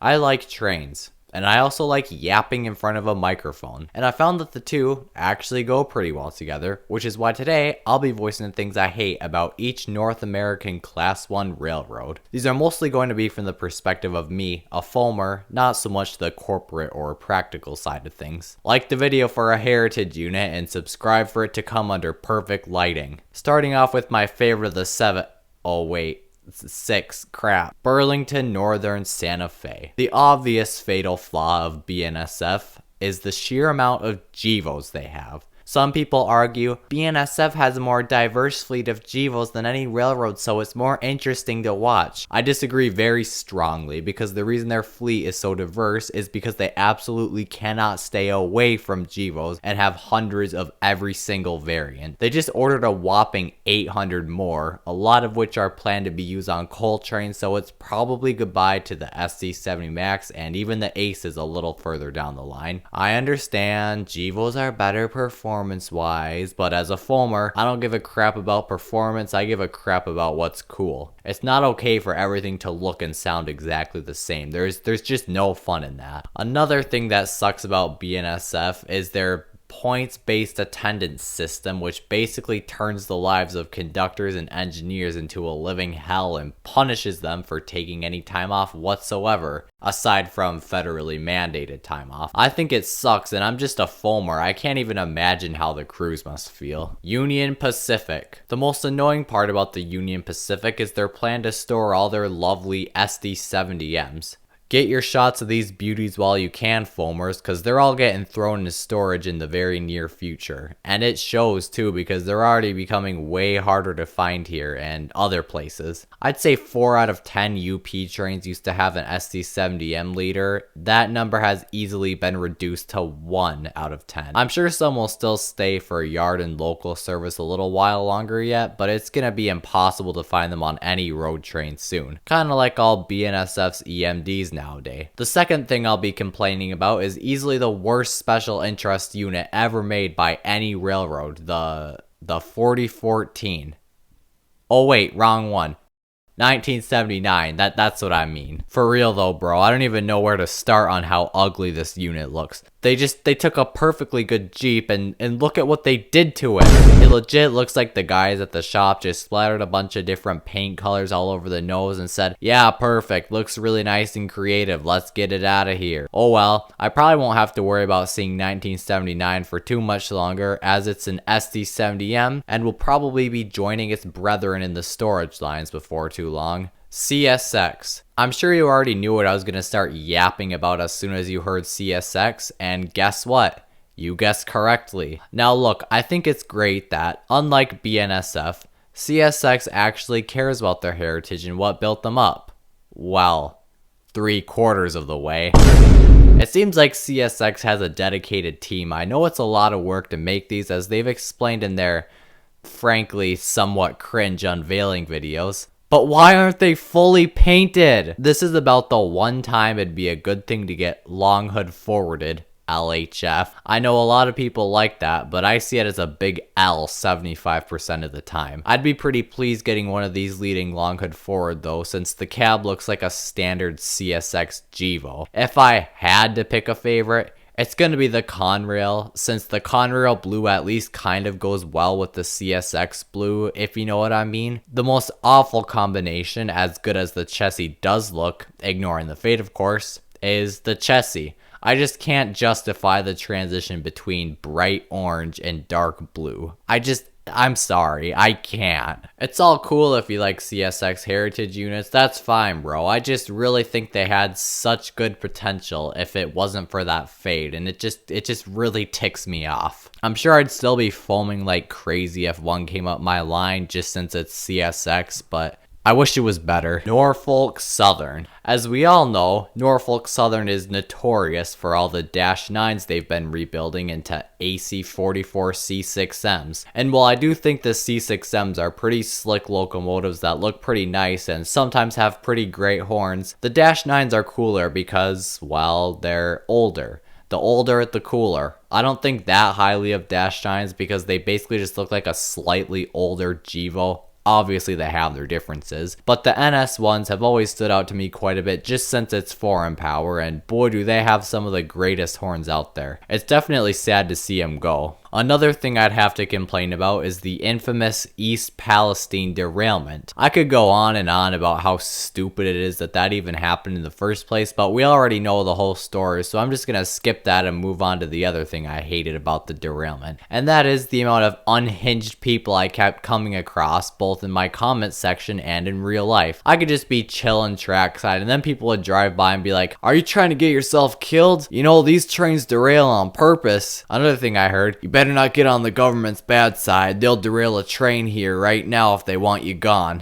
I like trains. And I also like yapping in front of a microphone. And I found that the two actually go pretty well together, which is why today I'll be voicing the things I hate about each North American Class 1 railroad. These are mostly going to be from the perspective of me, a foamer, not so much the corporate or practical side of things. Like the video for a heritage unit and subscribe for it to come under perfect lighting. Starting off with my favorite of the 7. Oh wait. 6. Crap. Burlington Northern Santa Fe. The obvious fatal flaw of BNSF is the sheer amount of GEVOs they have. Some people argue BNSF has a more diverse fleet of GEVOs than any railroad, so it's more interesting to watch. I disagree very strongly, because the reason their fleet is so diverse is because they absolutely cannot stay away from GEVOs and have hundreds of every single variant. They just ordered a whopping 800 more, a lot of which are planned to be used on coal trains, so it's probably goodbye to the SC70 Max and even the Aces a little further down the line. I understand GEVOs are better performance-wise, but as a foamer, I don't give a crap about performance, I give a crap about what's cool. It's not okay for everything to look and sound exactly the same. There's just no fun in that. Another thing that sucks about BNSF is their points-based attendance system, which basically turns the lives of conductors and engineers into a living hell and punishes them for taking any time off whatsoever, aside from federally mandated time off. I think it sucks, and I'm just a foamer. I can't even imagine how the crews must feel. Union Pacific. The most annoying part about the Union Pacific is their plan to store all their lovely SD70Ms. Get your shots of these beauties while you can, foamers, because they're all getting thrown into storage in the very near future. And it shows too, because they're already becoming way harder to find here and other places. I'd say 4 out of 10 UP trains used to have an SD70M leader. That number has easily been reduced to 1 out of 10. I'm sure some will still stay for yard and local service a little while longer yet, but it's gonna be impossible to find them on any road train soon. Kinda like all BNSF's EMDs nowadays. The second thing I'll be complaining about is easily the worst special interest unit ever made by any railroad, the 4014. Oh wait, wrong one. 1979, that's what I mean. For real though, bro, I don't even know where to start on how ugly this unit looks. They took a perfectly good Jeep and look at what they did to it. It legit looks like the guys at the shop just splattered a bunch of different paint colors all over the nose and said, yeah, perfect, looks really nice and creative, let's get it out of here. Oh well, I probably won't have to worry about seeing 1979 for too much longer, as it's an SD70M and will probably be joining its brethren in the storage lines before too long. CSX. I'm sure you already knew what I was going to start yapping about as soon as you heard CSX, and guess what? You guessed correctly. Now look, I think it's great that, unlike BNSF, CSX actually cares about their heritage and what built them up. Well, 3/4 of the way. It seems like CSX has a dedicated team. I know it's a lot of work to make these, as they've explained in their, frankly, somewhat cringe unveiling videos. But why aren't they fully painted? This is about the one time it'd be a good thing to get long hood forwarded, LHF. I know a lot of people like that, but I see it as a big L 75% of the time. I'd be pretty pleased getting one of these leading long hood forward though, since the cab looks like a standard CSX GEVO. If I had to pick a favorite, it's going to be the Conrail, since the Conrail blue at least kind of goes well with the CSX blue, if you know what I mean. The most awful combination, as good as the chassis does look, ignoring the fade of course, is the chassis. I just can't justify the transition between bright orange and dark blue. I'm sorry, I can't. It's all cool if you like CSX heritage units, that's fine bro. I just really think they had such good potential if it wasn't for that fade, and it just really ticks me off. I'm sure I'd still be foaming like crazy if one came up my line just since it's CSX, but I wish it was better. Norfolk Southern. As we all know, Norfolk Southern is notorious for all the Dash 9s they've been rebuilding into AC44 C6Ms. And while I do think the C6Ms are pretty slick locomotives that look pretty nice and sometimes have pretty great horns, the Dash 9s are cooler because, well, they're older. The older, the cooler. I don't think that highly of Dash 9s because they basically just look like a slightly older GEVO. Obviously they have their differences, but the NS ones have always stood out to me quite a bit just since it's foreign power, and boy do they have some of the greatest horns out there. It's definitely sad to see them go. Another thing I'd have to complain about is the infamous East Palestine derailment. I could go on and on about how stupid it is that that even happened in the first place, but we already know the whole story, so I'm just gonna skip that and move on to the other thing I hated about the derailment. And that is the amount of unhinged people I kept coming across, both in my comment section and in real life. I could just be chilling trackside, and then people would drive by and be like, "Are you trying to get yourself killed? You know, these trains derail on purpose." Another thing I heard, "You better not get on the government's bad side. They'll derail a train here right now if they want you gone."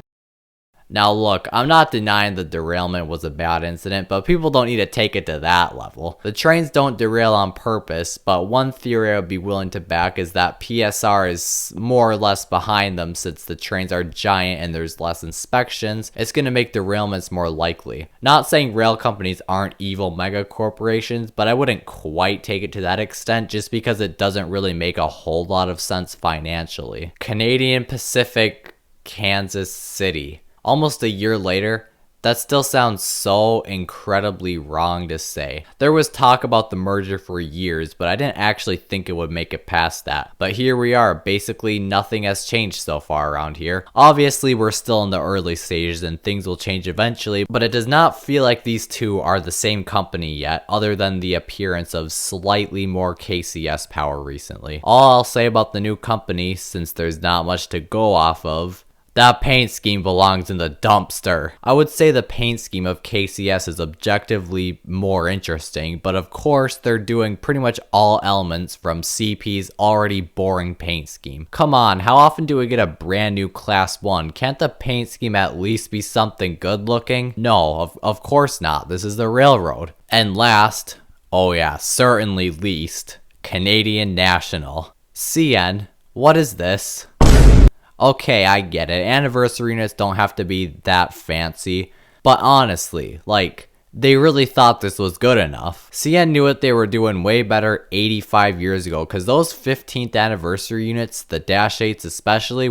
Now look, I'm not denying the derailment was a bad incident, but people don't need to take it to that level. The trains don't derail on purpose, but one theory I would be willing to back is that PSR is more or less behind them since the trains are giant and there's less inspections. It's going to make derailments more likely. Not saying rail companies aren't evil mega corporations, but I wouldn't quite take it to that extent just because it doesn't really make a whole lot of sense financially. Canadian Pacific, Kansas City. Almost a year later, that still sounds so incredibly wrong to say. There was talk about the merger for years, but I didn't actually think it would make it past that. But here we are, basically nothing has changed so far around here. Obviously, we're still in the early stages and things will change eventually, but it does not feel like these two are the same company yet, other than the appearance of slightly more KCS power recently. All I'll say about the new company, since there's not much to go off of, that paint scheme belongs in the dumpster. I would say the paint scheme of KCS is objectively more interesting, but of course they're doing pretty much all elements from CP's already boring paint scheme. Come on, how often do we get a brand new Class 1? Can't the paint scheme at least be something good looking? No, of course not. This is the railroad. And last, oh yeah, certainly least, Canadian National. CN, what is this? Okay, I get it. Anniversary units don't have to be that fancy. But honestly, like, they really thought this was good enough. CN knew what they were doing way better 85 years ago, because those 15th anniversary units, the Dash 8s especially,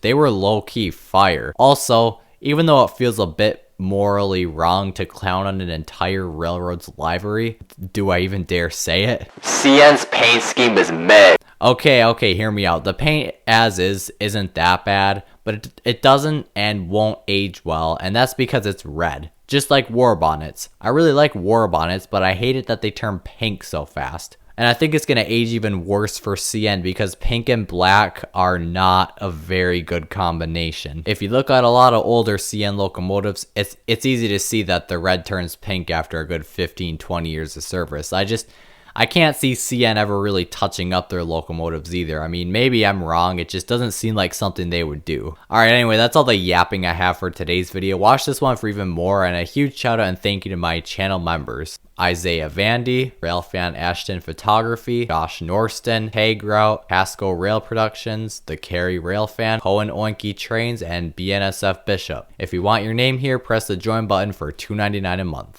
they were low-key fire. Also, even though it feels a bit morally wrong to clown on an entire railroad's livery, do I even dare say it? CN's paint scheme is meh. Okay, hear me out. The paint as is isn't that bad, but it doesn't and won't age well, and that's because it's red. Just like war bonnets. I really like war bonnets, but I hate it that they turn pink so fast. And I think it's going to age even worse for CN because pink and black are not a very good combination. If you look at a lot of older CN locomotives, it's easy to see that the red turns pink after a good 15-20 years of service. I can't see CN ever really touching up their locomotives either. I mean, maybe I'm wrong. It just doesn't seem like something they would do. Alright, anyway, that's all the yapping I have for today's video. Watch this one for even more, and a huge shout out and thank you to my channel members. Isaiah Vandy, Railfan Ashton Photography, Josh Norston, Hagrout, Pasco Rail Productions, The Carry Railfan, Cohen Oinky Trains, and BNSF Bishop. If you want your name here, press the join button for $2.99 a month.